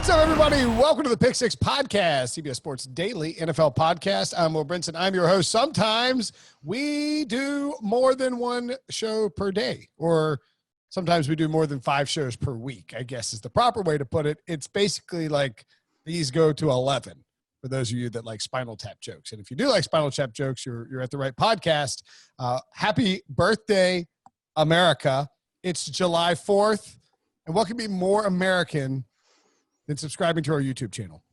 What's up, everybody? Welcome to the Pick Six Podcast, CBS Sports Daily NFL Podcast. I'm Will Brinson. I'm your host. Sometimes we do more than one show per day, or sometimes we do more than 5 shows per week, I guess is the proper way to put it. It's basically like these go to 11 for those of you that like Spinal Tap jokes. And if you do like Spinal Tap jokes, you're at the right podcast. Happy birthday, America. It's July 4th. And what can be more American than subscribing to our YouTube channel?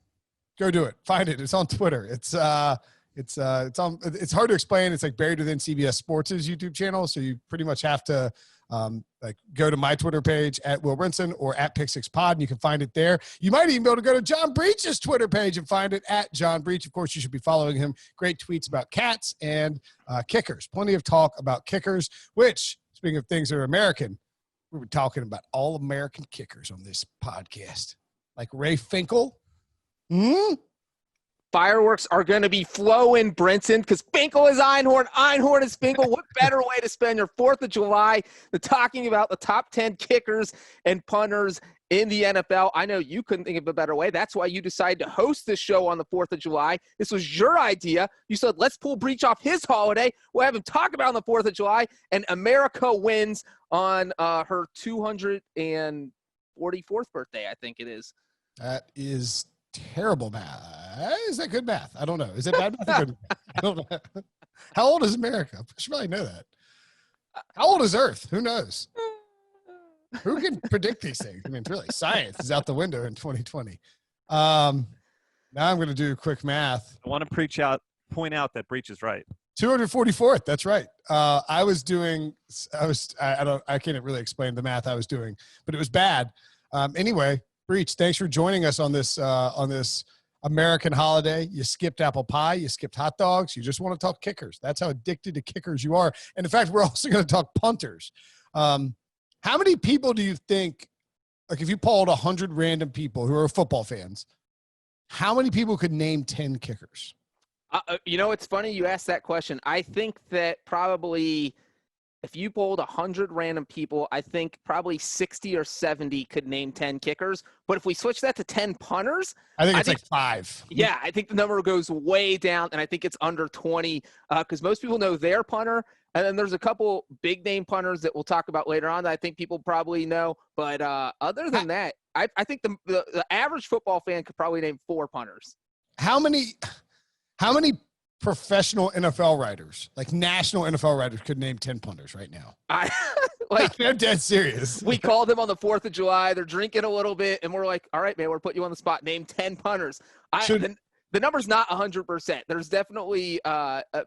Go do it. Find it. It's on Twitter. It's hard to explain. It's like buried within CBS Sports' YouTube channel. So you pretty much have to go to my Twitter page at Will Brinson or at Pick Six Pod, and you can find it there. You might even be able to go to John Breech's Twitter page and find it at John Breech. Of course, you should be following him. Great tweets about cats and kickers. Plenty of talk about kickers, which, speaking of things that are American, we were talking about all American kickers on this podcast. Like Ray Finkel. Fireworks are going to be flowing, Brinson, because Finkel is Einhorn. Einhorn is Finkel. What better way to spend your 4th of July than talking about the top 10 kickers and punters in the NFL? I know you couldn't think of a better way. That's why you decided to host this show on the 4th of July. This was your idea. You said, let's pull Breech off his holiday. We'll have him talk about it on the 4th of July. And America wins on her 244th birthday, I think it is. That is terrible math. Is that good math? I don't know. Is it bad math or good math? I don't know. How old is America? I should probably know that. How old is Earth? Who knows? Who can predict these things? I mean, it's really science is out the window in 2020. Now I'm going to do quick math. I want to point out that Breech is right. 244th. That's right. I can't really explain the math I was doing, but it was bad. Anyway, Breech, thanks for joining us on this American holiday. You skipped apple pie. You skipped hot dogs. You just want to talk kickers. That's how addicted to kickers you are. And in fact, we're also going to talk punters. How many people do you think, like if you polled 100 random people who are football fans, how many people could name 10 kickers? It's funny you asked that question. I think that probably if you polled 100 random people, I think probably 60 or 70 could name 10 kickers. But if we switch that to 10 punters, I think it's like 5. Yeah, I think the number goes way down, and I think it's under 20 because most people know their punter. And then there's a couple big name punters that we'll talk about later on that I think people probably know. But other than that, I think the average football fan could probably name 4 punters. How many professional NFL writers, like national NFL writers, could name 10 punters right now? I'm dead serious. We called them on the 4th of July. They're drinking a little bit, and we're like, all right, man, we're putting you on the spot. Name 10 punters. The number's not 100%. There's definitely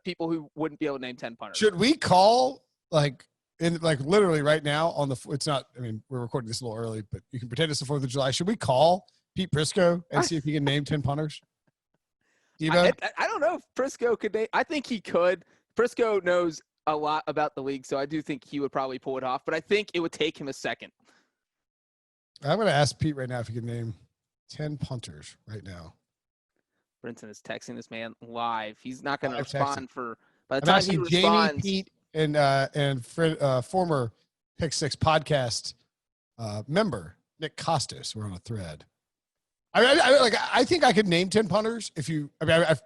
people who wouldn't be able to name 10 punters. Should we call literally right now on the? It's not. I mean, we're recording this a little early, but you can pretend it's the 4th of July. Should we call Pete Prisco and see if he can name 10 punters? I don't know if Prisco could name. I think he could. Prisco knows a lot about the league, so I do think he would probably pull it off. But I think it would take him a second. I'm going to ask Pete right now if he can name 10 punters right now. Brinson is texting this man live. He's not going to respond by the I'm time he responds. Jamie, Pete, and former Pick Six podcast member Nick Costas were on a thread. I think I could name 10 punters if you. I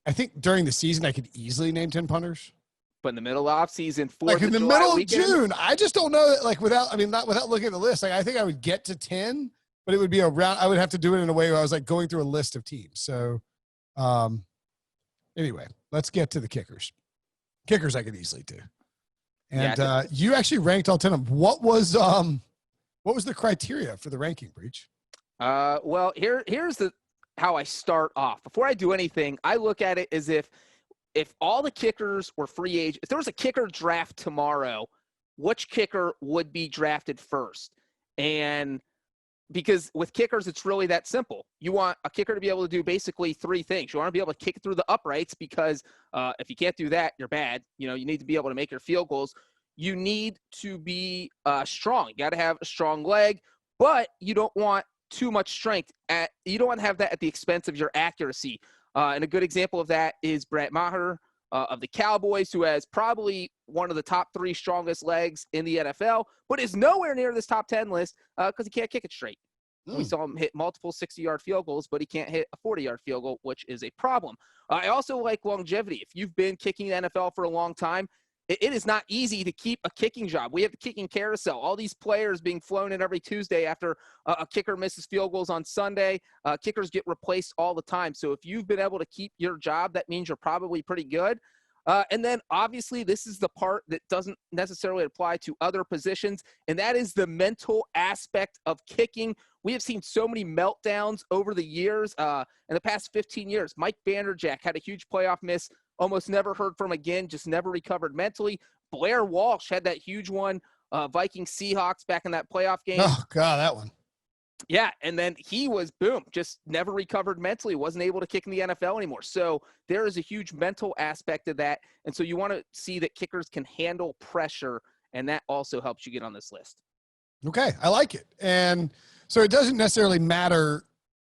think during the season I could easily name 10 punters. But in the middle of season, like in the middle of June, I just don't know. Like without looking at the list, like I think I would get to 10. But it would be around. I would have to do it in a way where I was like going through a list of teams. So, anyway, let's get to the kickers. Kickers, I could easily do. And you actually ranked all 10 of them. What was the criteria for the ranking, Breech? Well, here's how I start off. Before I do anything, I look at it as if all the kickers were free agents. If there was a kicker draft tomorrow, which kicker would be drafted first? And because with kickers, it's really that simple. You want a kicker to be able to do basically 3 things. You want to be able to kick it through the uprights because if you can't do that, you're bad. You need to be able to make your field goals. You need to be strong. You got to have a strong leg, but you don't want too much strength. You don't want to have that at the expense of your accuracy. And a good example of that is Brett Maher of the Cowboys, who has probably one of the top 3 strongest legs in the NFL, but is nowhere near this top 10 list because he can't kick it straight. We saw him hit multiple 60-yard field goals, but he can't hit a 40-yard field goal, which is a problem. I also like longevity. If you've been kicking the NFL for a long time, it is not easy to keep a kicking job. We have the kicking carousel. All these players being flown in every Tuesday after a kicker misses field goals on Sunday. Kickers get replaced all the time. So if you've been able to keep your job, that means you're probably pretty good. And then, obviously, this is the part that doesn't necessarily apply to other positions, and that is the mental aspect of kicking. We have seen so many meltdowns over the years. In the past 15 years, Mike Vanderjagt had a huge playoff miss, almost never heard from again, just never recovered mentally. Blair Walsh had that huge one, Vikings Seahawks back in that playoff game. Oh, God, that one. Yeah, and then he was, boom, just never recovered mentally, wasn't able to kick in the NFL anymore. So there is a huge mental aspect of that. And so you want to see that kickers can handle pressure, and that also helps you get on this list. Okay, I like it. And so it doesn't necessarily matter,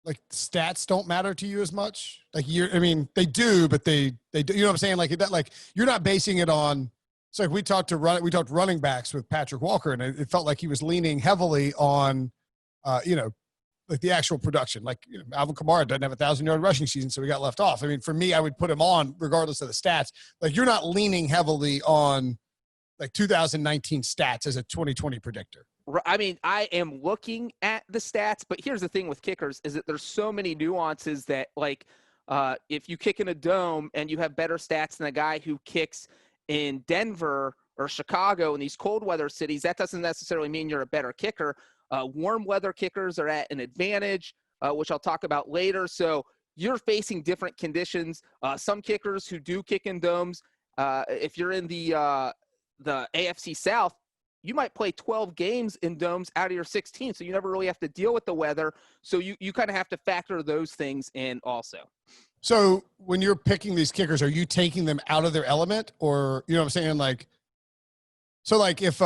like stats don't matter to you as much. Like they do, but they do, you know what I'm saying? Like that, like you're not basing it on. It's like we talked running backs with Patrick Walker, and it felt like he was leaning heavily on, like the actual production. Like Alvin Kamara doesn't have a 1,000-yard rushing season, so he got left off. I mean, for me, I would put him on regardless of the stats. Like you're not leaning heavily on like 2019 stats as a 2020 predictor. I mean, I am looking at the stats, but here's the thing with kickers is that there's so many nuances that, like, if you kick in a dome and you have better stats than a guy who kicks in Denver or Chicago in these cold weather cities, that doesn't necessarily mean you're a better kicker. Warm weather kickers are at an advantage, which I'll talk about later. So you're facing different conditions. Some kickers who do kick in domes, if you're in the AFC South, you might play 12 games in domes out of your 16, so you never really have to deal with the weather. So you kind of have to factor those things in also. So when you're picking these kickers, are you taking them out of their element, or you know what I'm saying? Like, so like if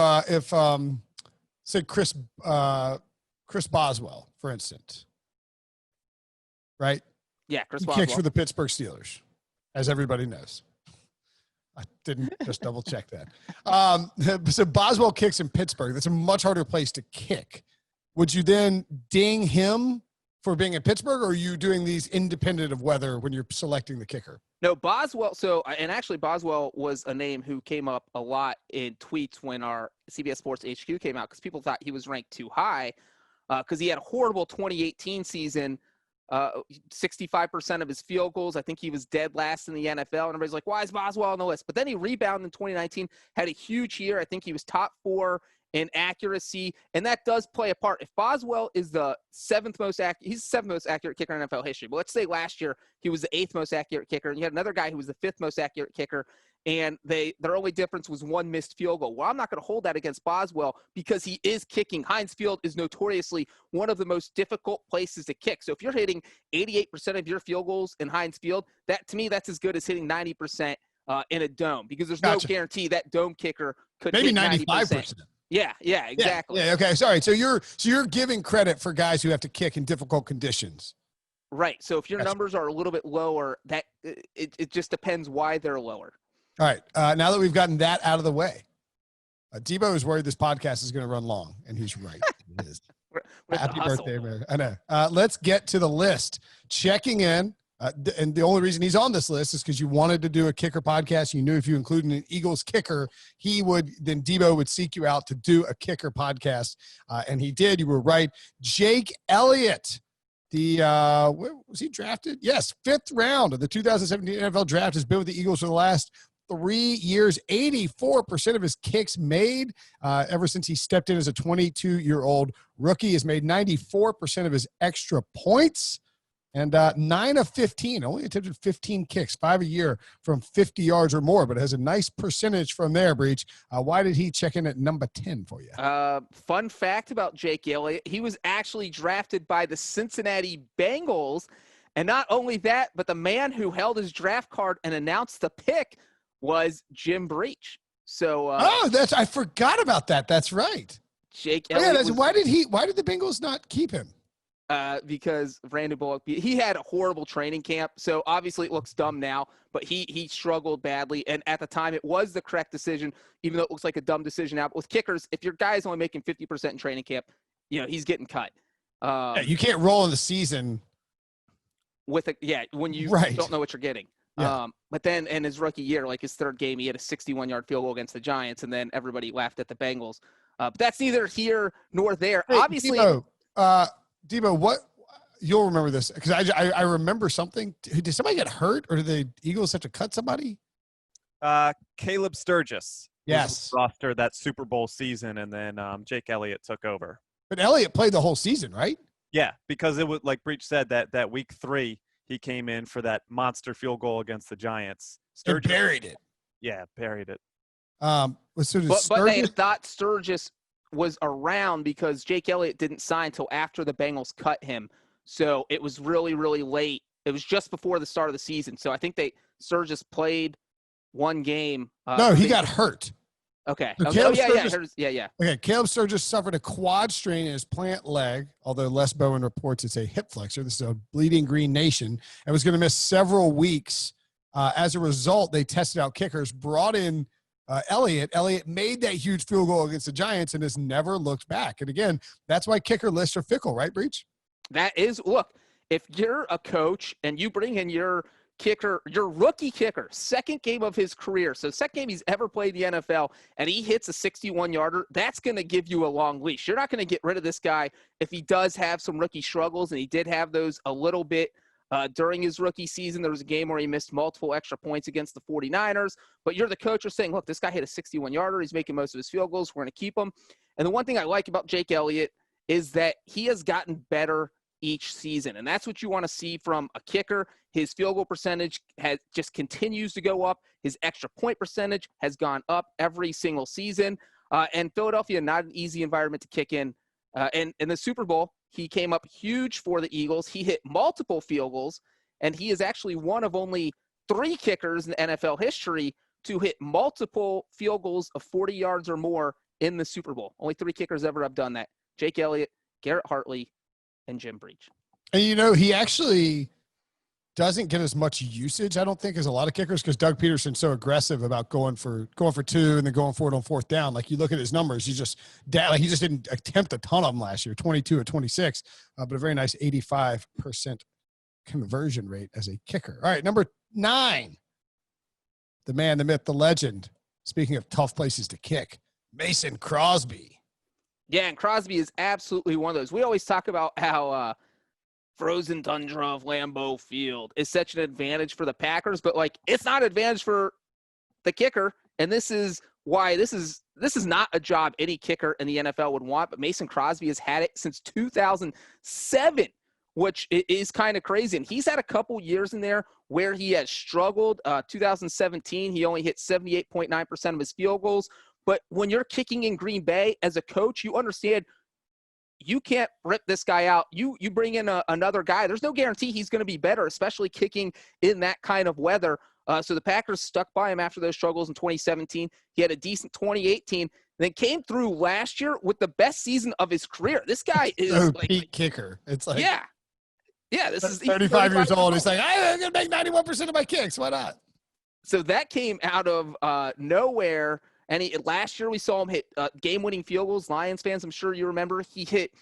say Chris Boswell, for instance, right? Yeah, Chris He Boswell kicks for the Pittsburgh Steelers, as everybody knows. I didn't just double check that. So Boswell kicks in Pittsburgh. That's a much harder place to kick. Would you then ding him for being in Pittsburgh, or are you doing these independent of weather when you're selecting the kicker? No, Boswell. So, and actually Boswell was a name who came up a lot in tweets when our CBS Sports HQ came out, because people thought he was ranked too high because he had a horrible 2018 season. 65% of his field goals. I think he was dead last in the NFL. And everybody's like, why is Boswell on the list? But then he rebounded in 2019, had a huge year. I think he was top 4 in accuracy, and that does play a part. If Boswell is the seventh most accurate kicker in NFL history, but let's say last year he was the 8th most accurate kicker, and you had another guy who was the 5th most accurate kicker, and their only difference was 1 missed field goal. Well, I'm not going to hold that against Boswell because he is kicking. Heinz Field is notoriously one of the most difficult places to kick. So if you're hitting 88% of your field goals in Heinz Field, that to me, that's as good as hitting 90% in a dome, because there's no guarantee that dome kicker could maybe hit 95%. Yeah, exactly. Yeah, okay, sorry. So you're giving credit for guys who have to kick in difficult conditions. Right. So if your numbers are a little bit lower, that it just depends why they're lower. All right. Now that we've gotten that out of the way, Debo is worried this podcast is going to run long, and he's right. It is. Happy birthday, man. I know. Let's get to the list. Checking in. And the only reason he's on this list is because you wanted to do a kicker podcast. You knew if you included an Eagles kicker, then Debo would seek you out to do a kicker podcast. And he did. You were right. Jake Elliott. Where was he drafted? Yes, 5th round of the 2017 NFL draft, has been with the Eagles for the last 3 years. 84% of his kicks made ever since he stepped in as a 22-year-old rookie. Has made 94% of his extra points, and 9 of 15. Only attempted 15 kicks, 5 a year from 50 yards or more, but has a nice percentage from there, Breech. Why did he check in at number 10 for you? Fun fact about Jake Elliott, he was actually drafted by the Cincinnati Bengals. And not only that, but the man who held his draft card and announced the pick was John Breech. So I forgot about that. That's right. Jake Elliott. Why did the Bengals not keep him? Because Brandon Bullock, he had a horrible training camp. So obviously it looks dumb now, but he struggled badly. And at the time it was the correct decision, even though it looks like a dumb decision now. But with kickers, if your guy is only making 50% in training camp, he's getting cut. Yeah, you can't roll in the season with when you don't know what you're getting. Yeah. But then in his rookie year, like his third game, he had a 61-yard field goal against the Giants, and then everybody laughed at the Bengals. But that's neither here nor there. Hey, Obviously, Debo, what you'll remember this because I remember something. Did somebody get hurt, or did the Eagles have to cut somebody? Caleb Sturgis. Yes. Roster that Super Bowl season, and then Jake Elliott took over. But Elliott played the whole season, right? Yeah, because it was like Breech said that week 3 he came in for that monster field goal against the Giants. Sturgis buried it. Yeah, buried it. But they thought Sturgis was around because Jake Elliott didn't sign until after the Bengals cut him. So it was really, really late. It was just before the start of the season. So I think Sturgis played one game. No, he got hurt. Okay. So Yeah. Okay, Caleb Sturgis suffered a quad strain in his plant leg, although Les Bowen reports it's a hip flexor. This is a bleeding green nation, and was going to miss several weeks. As a result, they tested out kickers, brought in Elliott. Elliott made that huge field goal against the Giants and has never looked back. And again, that's why kicker lists are fickle, right, Breech? That is, look, if you're a coach and you bring in your kicker, your rookie kicker, second game of his career, so second game he's ever played in the NFL, and he hits a 61-yarder, that's going to give you a long leash. You're not going to get rid of this guy if he does have some rookie struggles, and he did have those a little bit during his rookie season. There was a game where he missed multiple extra points against the 49ers, but you're the coach, you're saying, look, this guy hit a 61-yarder, he's making most of his field goals, we're going to keep him. And the one thing I like about Jake Elliott is that he has gotten better each season, and that's what you want to see from a kicker. His field goal percentage just continues to go up. His extra point percentage has gone up every single season. And Philadelphia, not an easy environment to kick in. And in the Super Bowl, he came up huge for the Eagles. He hit multiple field goals, and he is actually one of only 3 kickers in NFL history to hit multiple field goals of 40 yards or more in the Super Bowl. Only 3 kickers ever have done that: Jake Elliott, Garrett Hartley, and Jim Breech. And he actually doesn't get as much usage, I don't think, as a lot of kickers, because Doug Peterson's so aggressive about going for 2 and then going for it on 4th down. Like, you look at his numbers, he just didn't attempt a ton of them last year, 22 or 26, but a very nice 85% conversion rate as a kicker. All right, number 9, the man, the myth, the legend. Speaking of tough places to kick, Mason Crosby. Yeah, and Crosby is absolutely one of those. We always talk about how frozen tundra of Lambeau Field is such an advantage for the Packers, but like, it's not an advantage for the kicker. And this is why this is not a job any kicker in the NFL would want. But Mason Crosby has had it since 2007, which is kind of crazy. And he's had a couple years in there where he has struggled. 2017, he only hit 78.9% of his field goals. But when you're kicking in Green Bay as a coach, you understand you can't rip this guy out. You bring in another guy. There's no guarantee he's going to be better, especially kicking in that kind of weather. So the Packers stuck by him after those struggles in 2017. He had a decent 2018, then came through last year with the best season of his career. This guy is peak kicker. It's like, yeah. This is 35 years old. He's like, I'm going to make 91% of my kicks. Why not? So that came out of nowhere. And last year we saw him hit game-winning field goals. Lions fans, I'm sure you remember, he hit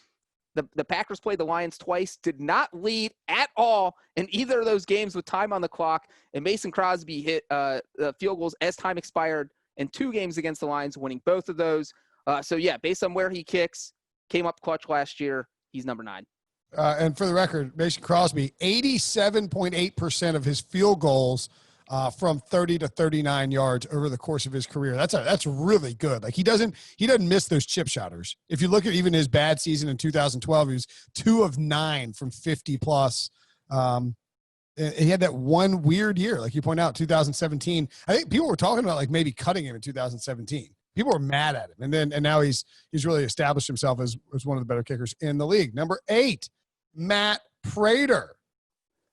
the Packers played the Lions twice, did not lead at all in either of those games with time on the clock. And Mason Crosby hit the field goals as time expired in 2 games against the Lions, winning both of those. So, yeah, based on where he kicks, came up clutch last year. He's number 9. And for the record, Mason Crosby, 87.8% of his field goals from 30 to 39 yards over the course of his career. That's really good. Like, he doesn't miss those chip shotters. If you look at even his bad season in 2012, he was 2 of 9 from 50 plus. He had that one weird year, like you point out, 2017. I think people were talking about like maybe cutting him in 2017. People were mad at him, and now he's really established himself as one of the better kickers in the league. Number 8, Matt Prater.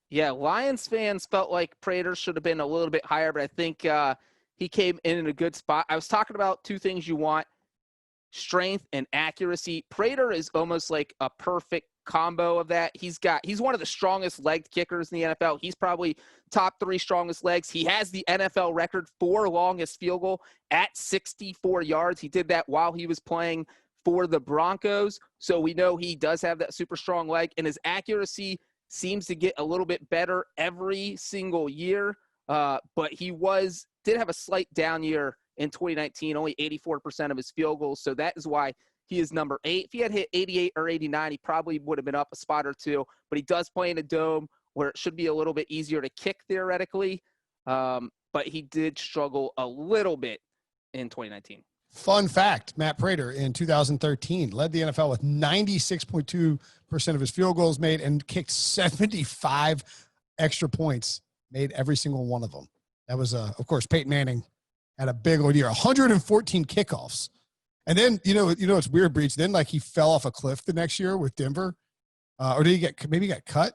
Yeah, Lions fans felt like Prater should have been a little bit higher, but I think he came in a good spot. I was talking about 2 things you want: strength and accuracy. Prater is almost like a perfect combo of that. He's one of the strongest legged kickers in the NFL. He's probably top 3 strongest legs. He has the NFL record for longest field goal at 64 yards. He did that while he was playing for the Broncos. So we know he does have that super strong leg, and his accuracy seems to get a little bit better every single year. But he did have a slight down year in 2019, only 84% of his field goals. So that is why he is number 8. If he had hit 88 or 89, he probably would have been up a spot or two. But he does play in a dome where it should be a little bit easier to kick theoretically. But he did struggle a little bit in 2019. Fun fact, Matt Prater in 2013 led the NFL with 96.2% of his field goals made and kicked 75 extra points, made every single one of them. That was, of course, Peyton Manning had a big old year, 114 kickoffs. And then, it's weird, Breech. Then, he fell off a cliff the next year with Denver. Or did he got cut?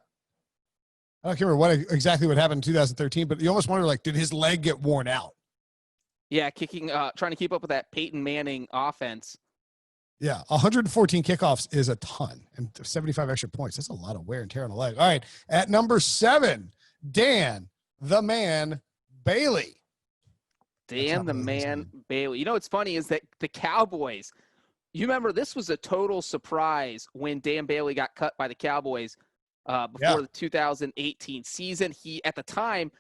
I don't remember exactly what happened in 2013, but you almost wonder, did his leg get worn out? Yeah, trying to keep up with that Peyton Manning offense. Yeah, 114 kickoffs is a ton, and 75 extra points. That's a lot of wear and tear on the leg. All right, at number 7, Dan, the man, Bailey. Dan, the man, Bailey. What's funny is that the Cowboys, you remember this was a total surprise when Dan Bailey got cut by the Cowboys before the 2018 season. He, at the time,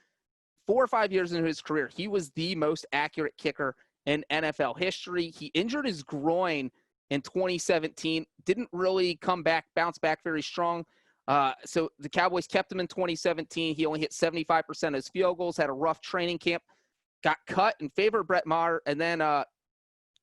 4 or 5 years into his career, he was the most accurate kicker in NFL history. He injured his groin in 2017, didn't really bounce back very strong. So the Cowboys kept him in 2017. He only hit 75% of his field goals, had a rough training camp, got cut in favor of Brett Maher, and then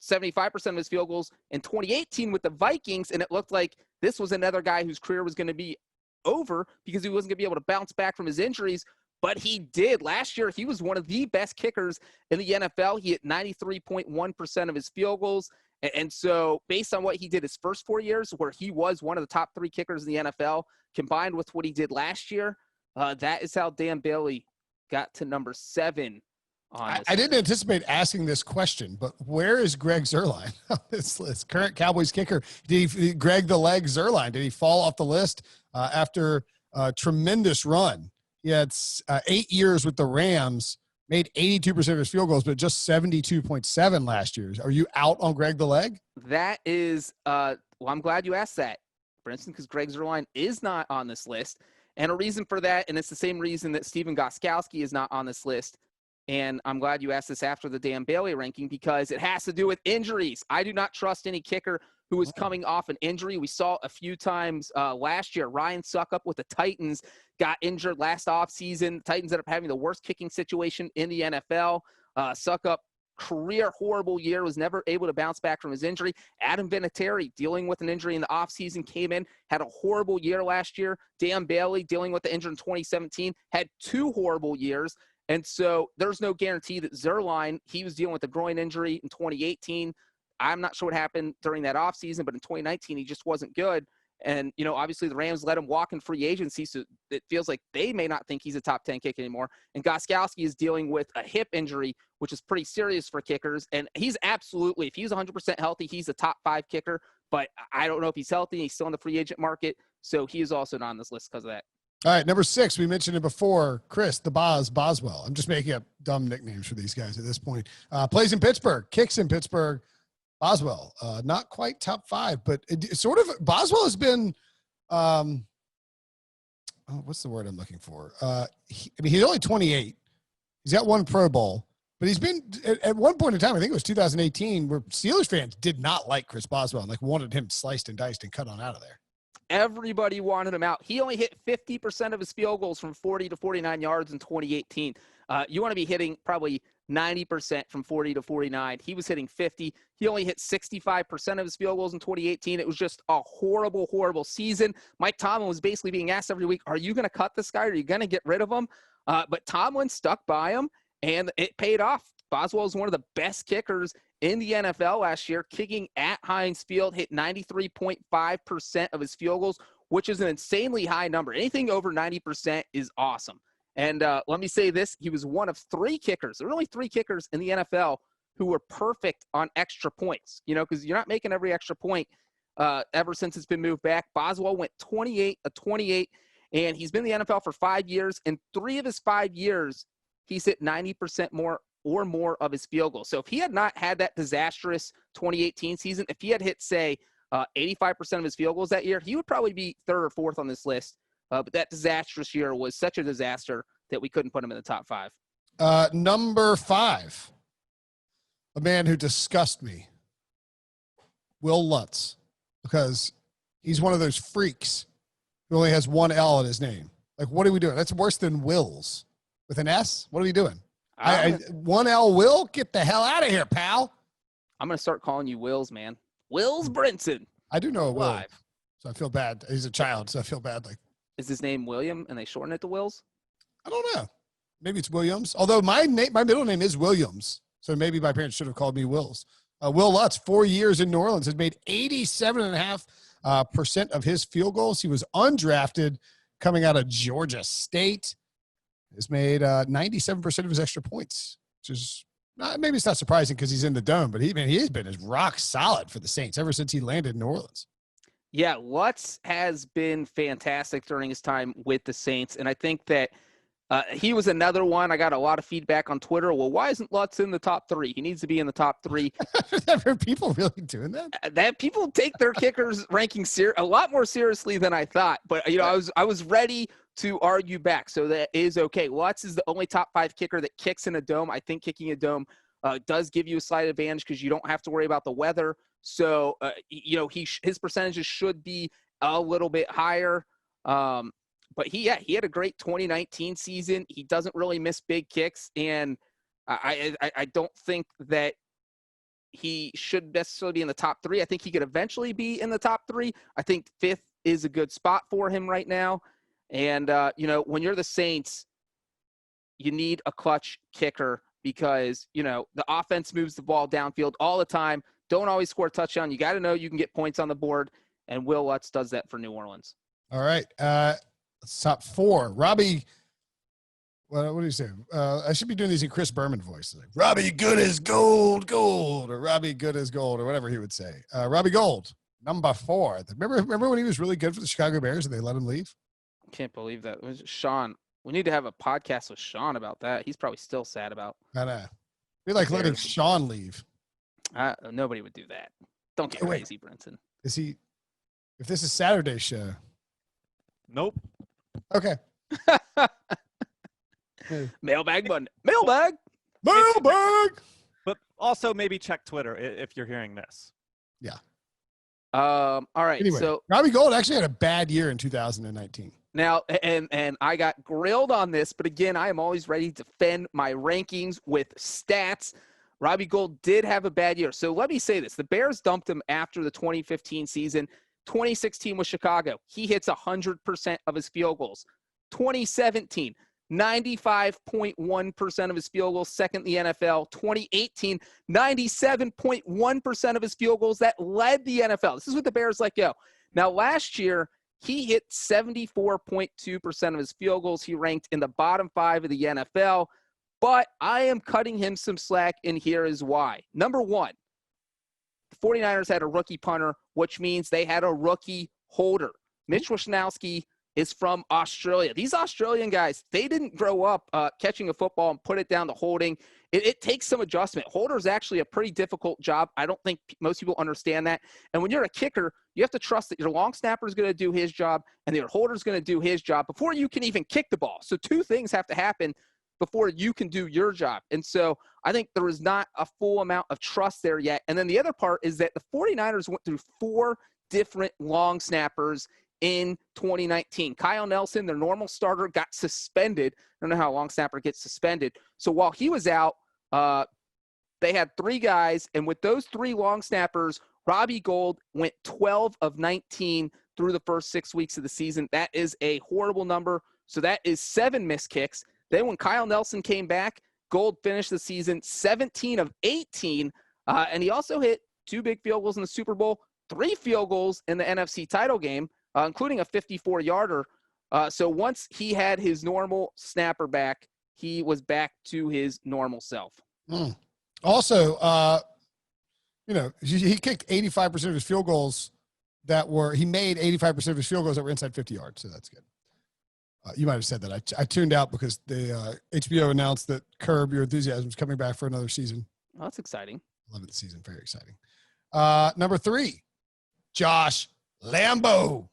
75% of his field goals in 2018 with the Vikings, and it looked like this was another guy whose career was going to be over because he wasn't going to be able to bounce back from his injuries. But he did. Last year, he was one of the best kickers in the NFL. He hit 93.1% of his field goals. And so based on what he did his first 4 years, where he was one of the top 3 kickers in the NFL, combined with what he did last year, that is how Dan Bailey got to number 7 on this. I didn't anticipate asking this question, but where is Greg Zuerlein on this list? Current Cowboys kicker. Greg the Leg Zuerlein, did he fall off the list after a tremendous run? He had 8 years with the Rams, made 82% of his field goals, but just 72.7 last year. Are you out on Greg the Leg? That is, well, I'm glad you asked that, Brinson, because Greg Zuerlein is not on this list. And a reason for that, and it's the same reason that Stephen Gostkowski is not on this list. And I'm glad you asked this after the Dan Bailey ranking because it has to do with injuries. I do not trust any kicker who is coming off an injury. We saw a few times last year. Ryan Suckup with the Titans got injured last offseason. Titans ended up having the worst kicking situation in the NFL. Suckup, career horrible year, was never able to bounce back from his injury. Adam Vinatieri, dealing with an injury in the offseason, came in, had a horrible year last year. Dan Bailey, dealing with the injury in 2017, had 2 horrible years. And so there's no guarantee that Zuerlein, he was dealing with a groin injury in 2018. I'm not sure what happened during that offseason, but in 2019, he just wasn't good. And, obviously the Rams let him walk in free agency, so it feels like they may not think he's a top 10 kicker anymore. And Gostkowski is dealing with a hip injury, which is pretty serious for kickers. And he's absolutely, if he's 100% healthy, he's a top 5 kicker. But I don't know if he's healthy. He's still in the free agent market, so he is also not on this list because of that. All right, number 6, we mentioned it before, Chris, the Boswell. I'm just making up dumb nicknames for these guys at this point. Plays in Pittsburgh, kicks in Pittsburgh. Boswell, not quite top 5, but sort of. Boswell has been, what's the word I'm looking for? He's only 28. He's got 1 Pro Bowl, but he's been at one point in time, I think it was 2018, where Steelers fans did not like Chris Boswell and wanted him sliced and diced and cut on out of there. Everybody wanted him out. He only hit 50% of his field goals from 40 to 49 yards in 2018. You want to be hitting probably 90% from 40 to 49. He was hitting 50. He only hit 65% of his field goals in 2018. It was just a horrible, horrible season. Mike Tomlin was basically being asked every week, are you going to cut this guy? Are you going to get rid of him? But Tomlin stuck by him, and it paid off. Boswell is one of the best kickers in the NFL last year, kicking at Heinz Field, hit 93.5% of his field goals, which is an insanely high number. Anything over 90% is awesome. And let me say this, he was one of 3 kickers. There were only 3 kickers in the NFL who were perfect on extra points, because you're not making every extra point ever since it's been moved back. Boswell went 28 of 28, and he's been in the NFL for 5 years. In 3 of his 5 years, he's hit 90% more or more of his field goals. So if he had not had that disastrous 2018 season, if he had hit, say, 85% of his field goals that year, he would probably be third or fourth on this list. But that disastrous year was such a disaster that we couldn't put him in the top 5. Number 5, a man who disgusts me, Will Lutz, because he's one of those freaks who only has one L in his name. Like, what are we doing? That's worse than Wills with an S. What are we doing? One L Will? Get the hell out of here, pal. I'm going to start calling you Wills, man. Will Brinson. I do know a Will, so I feel bad. He's a child, so I feel bad. Like, is his name William, and they shorten it to Wills? I don't know. Maybe it's Williams. Although my middle name is Williams, so maybe my parents should have called me Wills. Will Lutz, 4 years in New Orleans, has made 87.5% of his field goals. He was undrafted, coming out of Georgia State. Has made 97% of his extra points, which is maybe it's not surprising because he's in the dome, but he has been as rock solid for the Saints ever since he landed in New Orleans. Yeah, Lutz has been fantastic during his time with the Saints, and I think that he was another one. I got a lot of feedback on Twitter. Well, why isn't Lutz in the top 3? He needs to be in the top 3. Are people really doing that? That people take their kickers ranking a lot more seriously than I thought. But I was ready to argue back, so that is okay. Lutz is the only top 5 kicker that kicks in a dome. I think kicking a dome does give you a slight advantage because you don't have to worry about the weather. So his percentages should be a little bit higher. But he had a great 2019 season. He doesn't really miss big kicks, and I don't think that he should necessarily be in the top 3. I think he could eventually be in the top 3. I think 5th is a good spot for him right now. And when you're the Saints, you need a clutch kicker because the offense moves the ball downfield all the time. Don't always score a touchdown. You got to know you can get points on the board, and Will Lutz does that for New Orleans. All right. Top 4. Robbie, what do you say? I should be doing these in Chris Berman voice. Like, Robbie good as gold, or Robbie good as gold, or whatever he would say. Robbie Gould, number 4. Remember when he was really good for the Chicago Bears and they let him leave? I can't believe that. It was Sean. We need to have a podcast with Sean about that. He's probably still sad about. I know. Be like letting Sean leave. Nobody would do that. Don't get crazy, Brinson. Is he? If this is Saturday's show. Nope. Okay. Mailbag Monday. Mailbag. But also maybe check Twitter if you're hearing this. Yeah. All right. Anyway, so Robbie Gould actually had a bad year in 2019. Now, and I got grilled on this, but again, I am always ready to defend my rankings with stats. Robbie Gould did have a bad year. So let me say this. The Bears dumped him after the 2015 season. 2016 was Chicago. He hits 100% of his field goals. 2017, 95.1% of his field goals, second in the NFL. 2018, 97.1% of his field goals. That led the NFL. This is what the Bears let go. Now, last year, he hit 74.2% of his field goals. He ranked in the bottom 5 of the NFL. But I am cutting him some slack, and here is why. Number 1, the 49ers had a rookie punter, which means they had a rookie holder. Mitch Wishnowsky is from Australia. These Australian guys, they didn't grow up catching a football and put it down to holding. It takes some adjustment. Holder is actually a pretty difficult job. I don't think most people understand that. And when you're a kicker, you have to trust that your long snapper is going to do his job and your holder is going to do his job before you can even kick the ball. So 2 things have to happen before you can do your job. And so I think there is not a full amount of trust there yet. And then the other part is that the 49ers went through 4 different long snappers in 2019. Kyle Nelson, their normal starter, got suspended. I don't know how a long snapper gets suspended. So while he was out, they had 3 guys. And with those 3 long snappers, Robbie Gould went 12 of 19 through the first 6 weeks of the season. That is a horrible number. So that is 7 missed kicks. Then when Kyle Nelson came back, Gould finished the season 17 of 18, and he also hit 2 big field goals in the Super Bowl, 3 field goals in the NFC title game, including a 54-yarder. So once he had his normal snapper back, he was back to his normal self. Also, he kicked 85% of his field goals he made 85% of his field goals that were inside 50 yards, so that's good. You might have said that. I tuned out because the HBO announced that Curb Your Enthusiasm is coming back for another season. Oh, that's exciting. 11th season, very exciting. Number 3, Josh Lambo.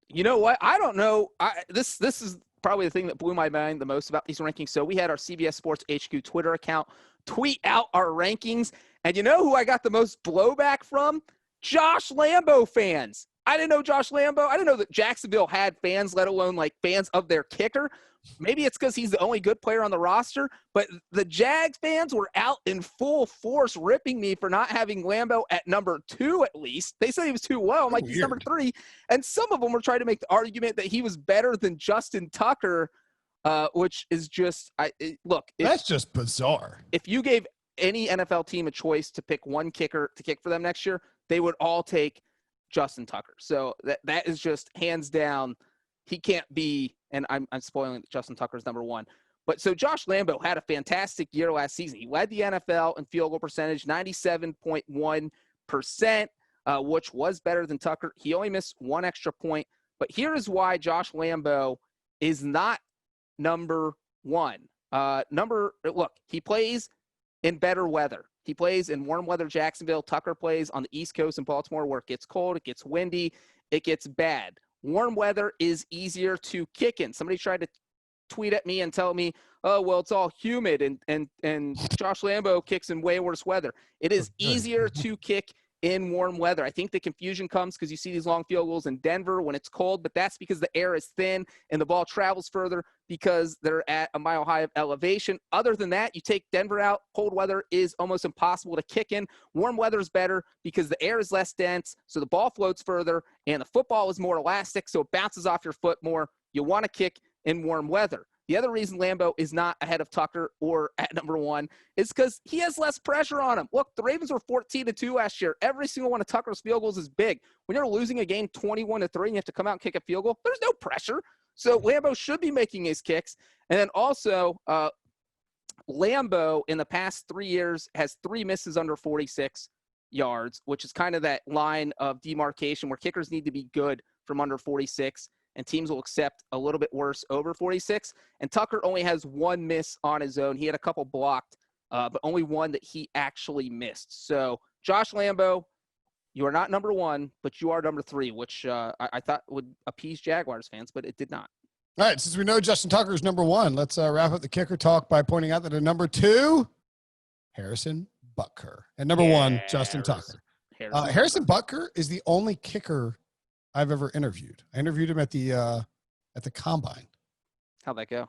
You know what? I don't know. This is probably the thing that blew my mind the most about these rankings. So we had our CBS Sports HQ Twitter account tweet out our rankings. And you know who I got the most blowback from? Josh Lambo fans. I didn't know Josh Lambo. I didn't know that Jacksonville had fans, let alone like fans of their kicker. Maybe it's because he's the only good player on the roster, but the Jags fans were out in full force ripping me for not having Lambeau at number 2 at least. They said he was too low. I'm like, he's number 3. And some of them were trying to make the argument that he was better than Justin Tucker, which is just that's just bizarre. If you gave any NFL team a choice to pick one kicker to kick for them next year, they would all take Justin Tucker. So that is just hands down. He can't be, and I'm spoiling Justin Tucker's number 1. But so Josh Lambo had a fantastic year last season. He led the NFL in field goal percentage, 97.1%, which was better than Tucker. He only missed 1 extra point. But here is why Josh Lambo is not number 1. Look, he plays in better weather. He plays in warm weather Jacksonville. Tucker plays on the East Coast in Baltimore where it gets cold, it gets windy, it gets bad. Warm weather is easier to kick in. Somebody tried to tweet at me and tell me, oh, well, it's all humid and Josh Lambo kicks in way worse weather. It is easier to kick in warm weather. I think the confusion comes because you see these long field goals in Denver when it's cold, but that's because the air is thin and the ball travels further because they're at a mile high of elevation. Other than that, you take Denver out, cold weather is almost impossible to kick in. Warm weather is better because the air is less dense, so the ball floats further, and the football is more elastic, so it bounces off your foot more. You want to kick in warm weather. The other reason Lambeau is not ahead of Tucker or at number 1 is because he has less pressure on him. Look, the Ravens were 14-2 last year. Every single one of Tucker's field goals is big. When you're losing a game 21-3 and you have to come out and kick a field goal, there's no pressure. So Lambeau should be making his kicks. And then also, Lambeau in the past 3 years has 3 misses under 46 yards, which is kind of that line of demarcation where kickers need to be good from under 46. And teams will accept a little bit worse over 46. And Tucker only has 1 miss on his own. He had a couple blocked, but only 1 that he actually missed. So Josh Lambo, you are not number 1, but you are number 3, which I thought would appease Jaguars fans, but it did not. All right, since we know Justin Tucker is number 1, let's wrap up the kicker talk by pointing out that at number 2, Harrison Butker. At number 1, Justin Tucker. Harrison Butker is the only kicker I've ever interviewed. I interviewed him at the combine. How'd that go?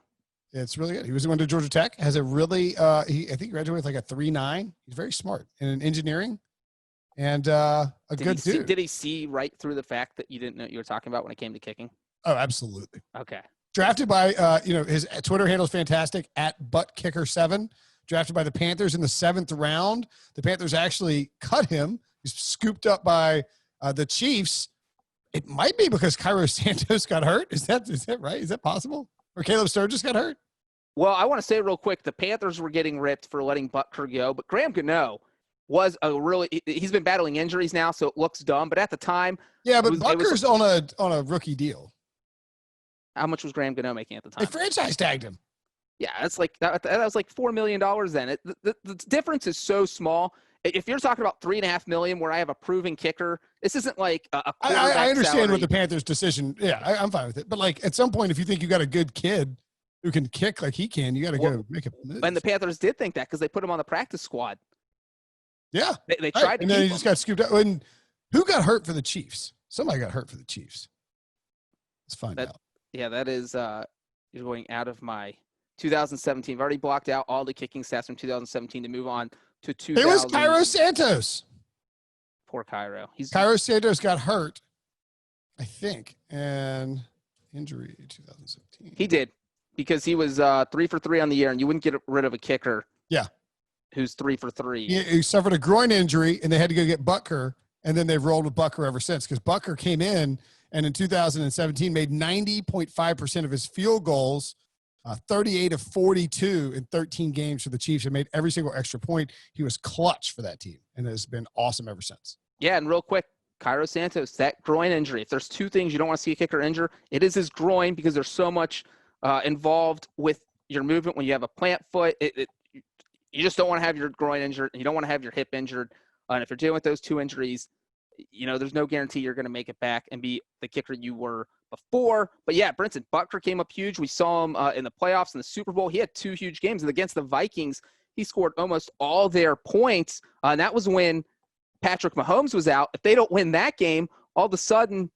It's really good. He went to Georgia Tech. Has a really I think he graduated with like a 3.9. He's very smart in engineering, and a good dude. Did he see right through the fact that you didn't know what you were talking about when it came to kicking? Oh, absolutely. Okay. Drafted by his Twitter handle is fantastic @buttkicker7. Drafted by the Panthers in the 7th round. The Panthers actually cut him. He's scooped up by the Chiefs. It might be because Cairo Santos got hurt. Is that right? Is that possible? Or Caleb Sturgis got hurt? Well, I want to say real quick, the Panthers were getting ripped for letting Butker go, but Graham Gano was he's been battling injuries now, so it looks dumb. But at the time, but Butker's on a rookie deal. How much was Graham Gano making at the time? They franchise tagged him. Yeah, that's like that was like $4 million then. The difference is so small. If you're talking about $3.5 million, where I have a proven kicker, this isn't like a quarterback I understand salary. with the Panthers' decision. Yeah, I'm fine with it. But like at some point, if you think you got a good kid who can kick like he can, you got to go make a move. And the Panthers did think that because they put him on the practice squad. Yeah, they tried to. And then he just got scooped out. And who got hurt for the Chiefs? Somebody got hurt for the Chiefs. Let's find out. Yeah, that is. You're going out of my 2017. I've already blocked out all the kicking stats from 2017 to move on to 2000. It was Cairo Santos. Poor Cairo. Cairo Santos got hurt, I think, and injury 2017. He did because he was 3 for 3 on the year, and you wouldn't get rid of a kicker. Yeah. Who's 3 for 3. He suffered a groin injury, and they had to go get Butker, and then they've rolled with Butker ever since because Butker came in and in 2017 made 90.5% of his field goals. 38 of 42 in 13 games for the Chiefs and made every single extra point. He was clutch for that team and has been awesome ever since. Yeah, and real quick, Cairo Santos, that groin injury. If there's 2 things you don't want to see a kicker injure, it is his groin because there's so much involved with your movement when you have a plant foot. You just don't want to have your groin injured. You don't want to have your hip injured. And if you're dealing with those 2 injuries, there's no guarantee you're going to make it back and be the kicker you were before. But yeah, Princeton Buckner came up huge. We saw him in the playoffs and the Super Bowl. He had 2 huge games. And against the Vikings, he scored almost all their points. And that was when Patrick Mahomes was out. If they don't win that game, all of a sudden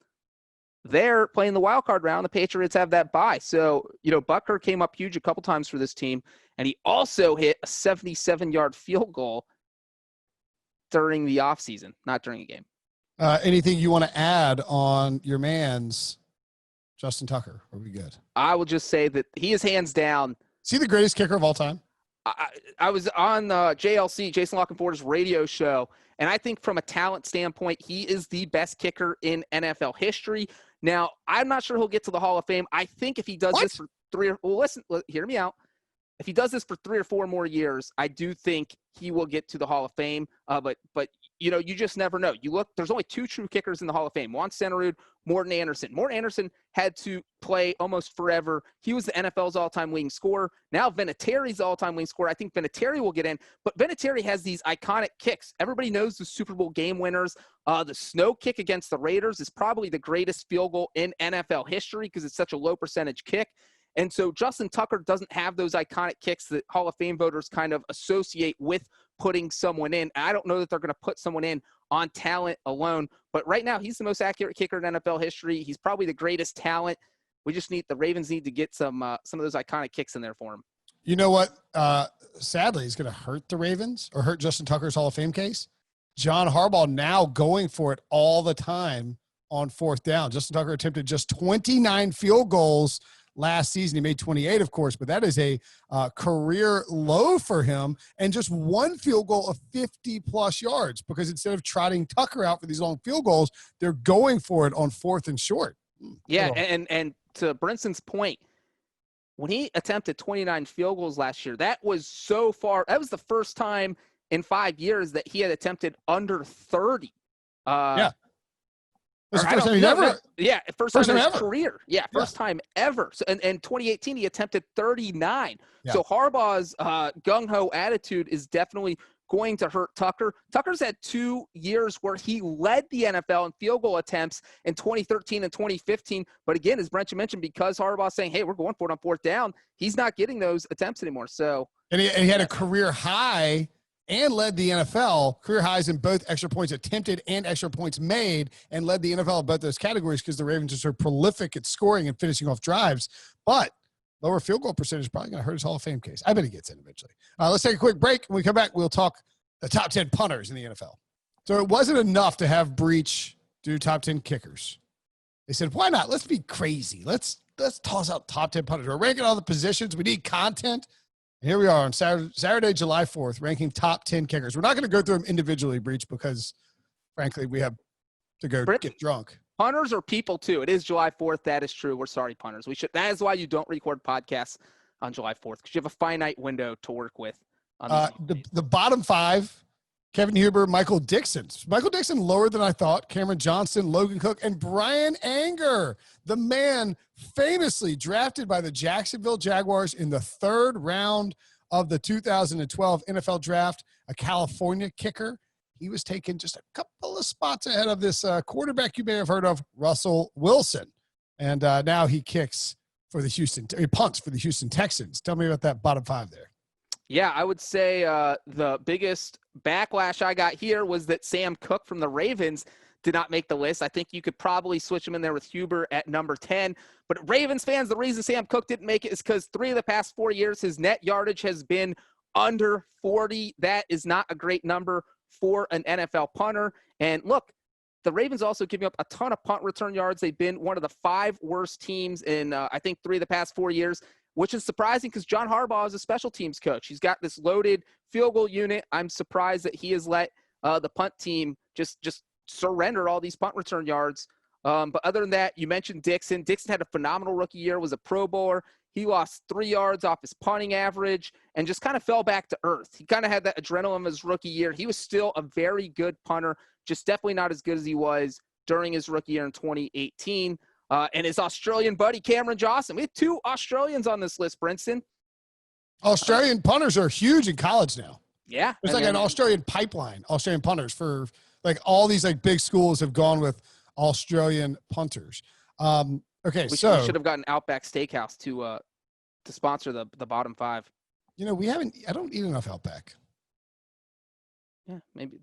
they're playing the wild card round. The Patriots have that bye. So, Buckner came up huge a couple times for this team. And he also hit a 77-yard field goal during the offseason, not during a game. Anything you want to add on your man's Justin Tucker? Are we good? I will just say that he is hands down. Is he the greatest kicker of all time? I was on JLC, Jason Lockenforder's radio show, and I think from a talent standpoint, he is the best kicker in NFL history. Now, I'm not sure he'll get to the Hall of Fame. I think if he does this for hear me out. If he does this for 3 or 4 more years, I do think he will get to the Hall of Fame. But you just never know. You look, there's only 2 true kickers in the Hall of Fame: Juan Centerud, Morton Anderson. Morton Anderson had to play almost forever. He was the NFL's all-time leading scorer. Now Vinatieri's the all-time leading scorer. I think Vinatieri will get in, but Vinatieri has these iconic kicks. Everybody knows the Super Bowl game winners. The snow kick against the Raiders is probably the greatest field goal in NFL history because it's such a low percentage kick. And so Justin Tucker doesn't have those iconic kicks that Hall of Fame voters kind of associate with putting someone in. I don't know that they're going to put someone in on talent alone, but right now he's the most accurate kicker in NFL history. He's probably the greatest talent. The Ravens need to get some of those iconic kicks in there for him. You know what? Sadly, is going to hurt the Ravens or hurt Justin Tucker's Hall of Fame case. John Harbaugh now going for it all the time on 4th down. Justin Tucker attempted just 29 field goals last season. He made 28, of course, but that is a career low for him, and just 1 field goal of 50-plus yards because instead of trotting Tucker out for these long field goals, they're going for it on 4th and short. Yeah, and to Brinson's point, when he attempted 29 field goals last year, that was the first time in 5 years that he had attempted under 30. Yeah. It was the first time ever. Yeah, first time in his ever. career. Yeah, first time ever. So, and 2018, he attempted 39. Yeah. So Harbaugh's gung-ho attitude is definitely going to hurt Tucker. Tucker's had 2 years where he led the NFL in field goal attempts in 2013 and 2015. But again, as Brent mentioned, because Harbaugh's saying, hey, we're going for it on 4th down, he's not getting those attempts anymore. So, and he had a career high and led the NFL, career highs in both extra points attempted and extra points made, and led the NFL in both those categories because the Ravens are so prolific at scoring and finishing off drives. But lower field goal percentage is probably going to hurt his Hall of Fame case. I bet he gets in eventually. Let's take a quick break. When we come back, we'll talk the top 10 punters in the NFL. So it wasn't enough to have Breech do top 10 kickers. They said, why not? Let's be crazy. Let's toss out top 10 punters. We're ranking all the positions. We need content. And here we are on Saturday, July 4th, ranking top 10 kickers. We're not going to go through them individually, Breech, because, frankly, we have to go get drunk. Punters are people, too. It is July 4th. That is true. We're sorry, punters. That is why you don't record podcasts on July 4th, because you have a finite window to work with. The bottom 5, Kevin Huber, Michael Dixon. Michael Dixon lower than I thought. Cameron Johnston, Logan Cook, and Brian Anger, the man famously drafted by the Jacksonville Jaguars in the 3rd round of the 2012 NFL Draft, a California kicker. He was taken just a couple of spots ahead of this quarterback you may have heard of, Russell Wilson. And now he punts for the Houston Texans. Tell me about that bottom 5 there. Yeah, I would say the biggest backlash I got here was that Sam Cook from the Ravens did not make the list. I think you could probably switch him in there with Huber at number 10. But Ravens fans, the reason Sam Cook didn't make it is because 3 of the past 4 years, his net yardage has been under 40. That is not a great number for an NFL punter. And look, the Ravens also giving up a ton of punt return yards. They've been one of the 5 worst teams in, I think, 3 of the past 4 years, which is surprising because John Harbaugh is a special teams coach. He's got this loaded field goal unit. I'm surprised that he has let the punt team just surrender all these punt return yards. But other than that, you mentioned Dixon. Dixon had a phenomenal rookie year, was a Pro Bowler. He lost 3 yards off his punting average and just kind of fell back to earth. He kind of had that adrenaline of his rookie year. He was still a very good punter, just definitely not as good as he was during his rookie year in 2018. And his Australian buddy, Cameron Johnston. We have 2 Australians on this list, Brinson. Australian punters are huge in college now. Yeah. There's like an Australian pipeline, Australian punters for like all these like big schools have gone with Australian punters. Okay, we so should have gotten Outback Steakhouse to sponsor the bottom 5. I don't eat enough Outback. Yeah, maybe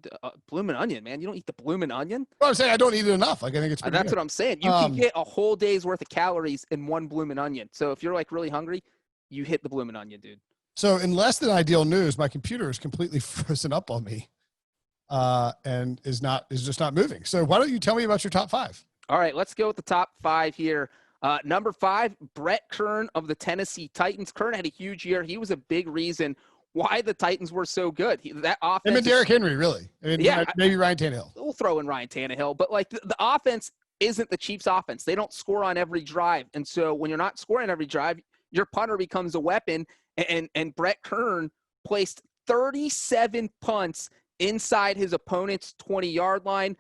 bloomin' onion, man. You don't eat the bloomin' onion? Well, I'm saying I don't eat it enough. Like I think it's pretty That's good. what I'm saying. You can get a whole day's worth of calories in one bloomin' onion. So if you're like really hungry, you hit the bloomin' onion, dude. So in less than ideal news, my computer is completely frozen up on me, and is just not moving. So why don't you tell me about your top 5? All right, let's go with the top 5 here. Number 5, Brett Kern of the Tennessee Titans. Kern had a huge year. He was a big reason why the Titans were so good. That offense. Him and Derrick Henry, really. I mean, yeah, maybe Ryan Tannehill. We'll throw in Ryan Tannehill, but like the offense isn't the Chiefs' offense. They don't score on every drive, and so when you're not scoring every drive, your punter becomes a weapon. And Brett Kern placed 37 punts inside his opponent's 20-yard line.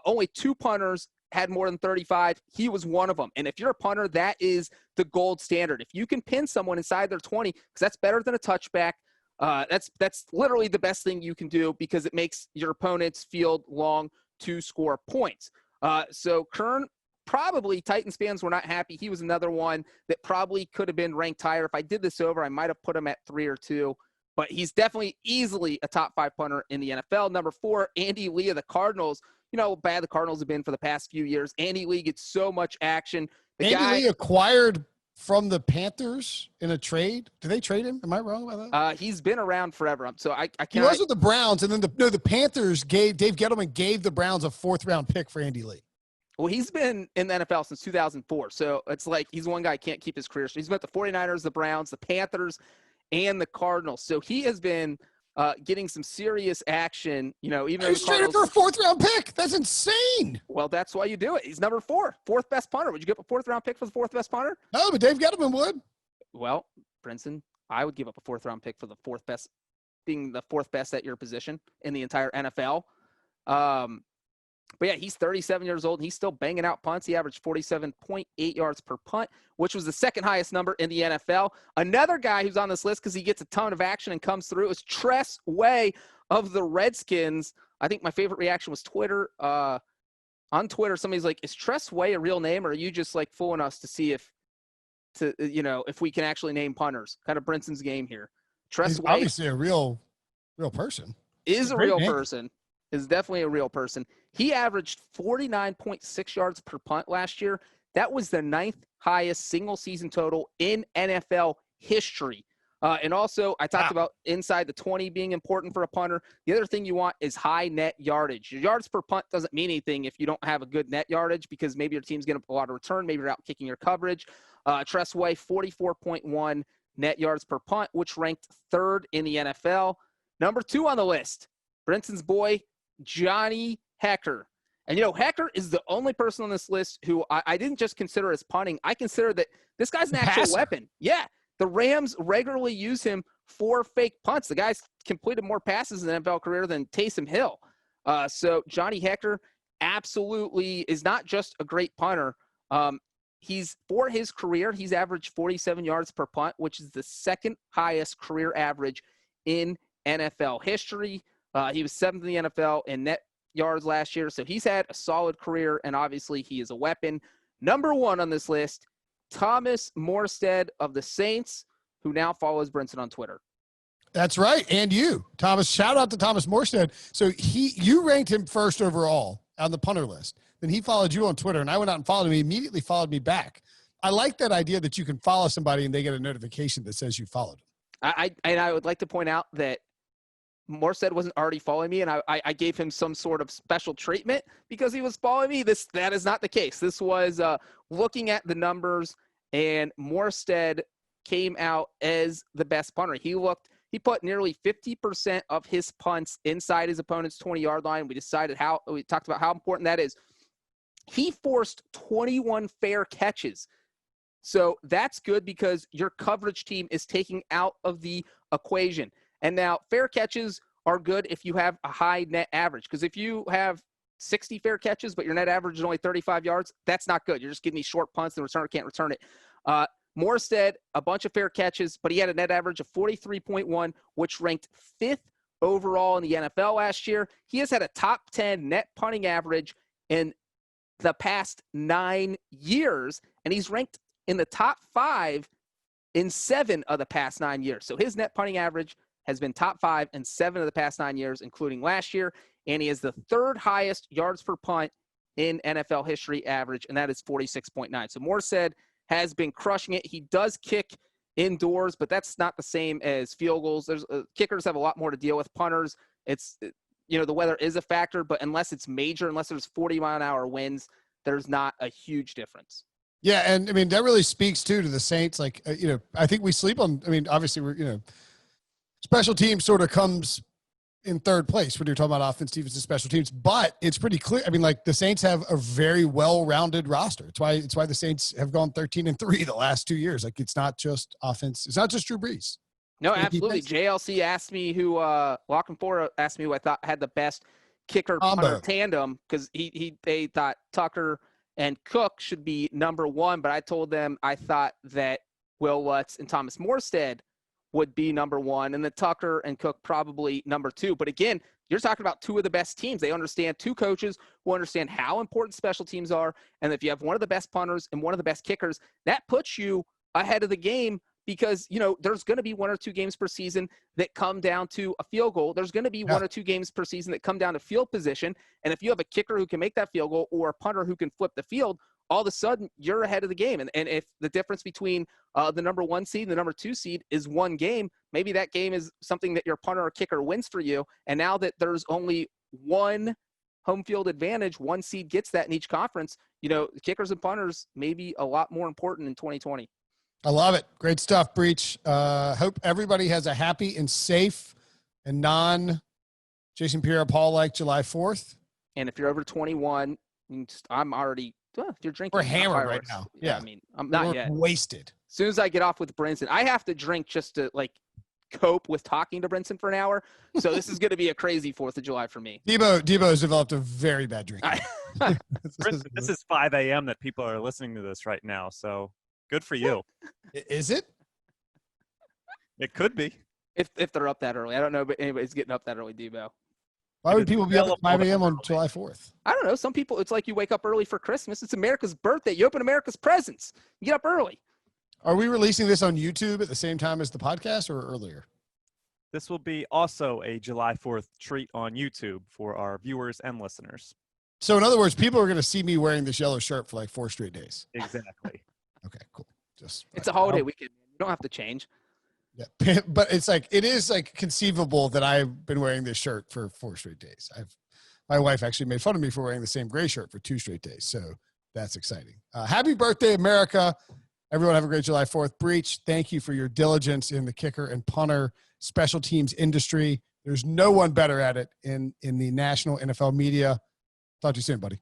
Only 2 punters had more than 35. He was one of them. And if you're a punter, that is the gold standard. If you can pin someone inside their 20, because that's better than a touchback, that's literally the best thing you can do because it makes your opponent's field long to score points. So Kern, probably Titans fans were not happy. He was another one that probably could have been ranked higher. If I did this over, I might have put him at 3 or 2. But he's definitely easily a top 5 punter in the NFL. Number 4, Andy Lee of the Cardinals. You know how bad the Cardinals have been for the past few years. Andy Lee gets so much action. Andy Lee acquired from the Panthers in a trade. Did they trade him? Am I wrong about that? He's been around forever. So I can't. He was with the Browns, and then the Panthers Dave Gettleman gave the Browns a 4th-round pick for Andy Lee. Well, he's been in the NFL since 2004. So it's like he's one guy can't keep his career. So he's been at the 49ers, the Browns, the Panthers, and the Cardinals. So he has been getting some serious action, even though he's traded for a 4th-round pick. That's insane. Well, that's why you do it. He's number 4, 4th best punter. Would you give up a 4th-round pick for the 4th best punter? No, but Dave Gettleman would. Well, Brinson, I would give up a 4th-round pick for the 4th best, being the 4th best at your position in the entire NFL. But yeah, he's 37 years old, and he's still banging out punts. He averaged 47.8 yards per punt, which was the 2nd highest number in the NFL. Another guy who's on this list because he gets a ton of action and comes through is Tress Way of the Redskins. I think my favorite reaction was Twitter. On Twitter, somebody's like, "Is Tress Way a real name, or are you just like fooling us to see if we can actually name punters?" Kind of Brinson's game here. Tress Way, obviously a real person. Is a real person. Is definitely a real person. He averaged 49.6 yards per punt last year. That was the 9th highest single season total in NFL history. And also, I talked about inside the 20 being important for a punter. The other thing you want is high net yardage. Your yards per punt doesn't mean anything if you don't have a good net yardage because maybe your team's getting a lot of return. Maybe you're out kicking your coverage. Tress Way, 44.1 net yards per punt, which ranked 3rd in the NFL. Number 2 on the list, Brinson's boy, Jionni Hecker. And, Hecker is the only person on this list who I didn't just consider as punting. I consider that this guy's an actual weapon. Yeah. The Rams regularly use him for fake punts. The guy's completed more passes in an NFL career than Taysom Hill. So Jionni Hecker absolutely is not just a great punter. For his career, he's averaged 47 yards per punt, which is the 2nd highest career average in NFL history. He was 7th in the NFL in net yards last year, so he's had a solid career, and obviously he is a weapon. Number 1 on this list, Thomas Morstead of the Saints, who now follows Brinson on Twitter. That's right, and you, Thomas. Shout out to Thomas Morstead. So you ranked him 1st overall on the punter list. Then he followed you on Twitter, and I went out and followed him. He immediately followed me back. I like that idea that you can follow somebody and they get a notification that says you followed him. I would like to point out that Morstead wasn't already following me, and I gave him some sort of special treatment because he was following me. That is not the case. This was looking at the numbers, and Morstead came out as the best punter. He put nearly 50% of his punts inside his opponent's 20-yard line. We talked about how important that is. He forced 21 fair catches. So that's good because your coverage team is taking out of the equation. And now fair catches are good if you have a high net average, because if you have 60 fair catches, but your net average is only 35 yards, that's not good. You're just getting these short punts, and the returner can't return it. Morstead, a bunch of fair catches, but he had a net average of 43.1, which ranked 5th overall in the NFL last year. He has had a top 10 net punting average in the past 9 years, and he's ranked in the top 5 in 7 of the past 9 years. So his net punting average has been top 5 in 7 of the past 9 years, including last year, and he is the 3rd highest yards per punt in NFL history average, and that is 46.9. So Morstead has been crushing it. He does kick indoors, but that's not the same as field goals. There's kickers have a lot more to deal with. Punters, it's the weather is a factor, but unless it's major, unless there's 40-mile-an-hour winds, there's not a huge difference. Yeah, and I mean that really speaks to the Saints. Like I think we sleep on. I mean, obviously we're special teams sort of comes in third place when you're talking about offense, defense, and special teams. But it's pretty clear. I mean, like the Saints have a very well-rounded roster. It's why the Saints have gone 13-3 the last 2 years. Like it's not just offense. It's not just Drew Brees. No, absolutely. JLC asked me who Locking For asked me who I thought had the best kicker punter tandem, because they thought Tucker and Cook should be number 1, but I told them I thought that Will Lutz and Thomas Morstead would be number 1, and that Tucker and Cook probably number 2. But again, you're talking about 2 of the best teams. They understand, 2 coaches who understand how important special teams are, and if you have one of the best punters and one of the best kickers, that puts you ahead of the game, because there's going to be 1 or 2 games per season that come down to a field goal. There's going to be 1 or 2 games per season that come down to field position, and if you have a kicker who can make that field goal or a punter who can flip the field, all of a sudden you're ahead of the game. And if the difference between the number 1 seed and the number 2 seed is 1 game, maybe that game is something that your punter or kicker wins for you. And now that there's only 1 home field advantage, 1 seed gets that in each conference, kickers and punters may be a lot more important in 2020. I love it. Great stuff, Breech. Hope everybody has a happy and safe and non-Jason Pierre-Paul-like July 4th. And if you're over 21, I'm already – if you're drinking – We're hammered right now. Yeah. I mean, I'm not yet. Wasted. As soon as I get off with Brinson, I have to drink just to, cope with talking to Brinson for an hour. So this is going to be a crazy 4th of July for me. Debo has developed a very bad drink. Brinson, this is 5 a.m. that people are listening to this right now, so – good for you. Is it? It could be. If they're up that early. I don't know, but anybody's getting up that early, Debo. Why would people be up at 5 a.m. on July 4th? I don't know. Some people, it's like you wake up early for Christmas. It's America's birthday. You open America's presents. You get up early. Are we releasing this on YouTube at the same time as the podcast or earlier? This will be also a July 4th treat on YouTube for our viewers and listeners. So in other words, people are going to see me wearing this yellow shirt for 4 straight days. Exactly. Okay, cool. It's a holiday weekend. You don't have to change. Yeah, but it is conceivable that I've been wearing this shirt for 4 straight days. My wife actually made fun of me for wearing the same gray shirt for 2 straight days. So that's exciting. Happy birthday, America. Everyone have a great July 4th. Breech, thank you for your diligence in the kicker and punter special teams industry. There's no one better at it in the national NFL media. Talk to you soon, buddy.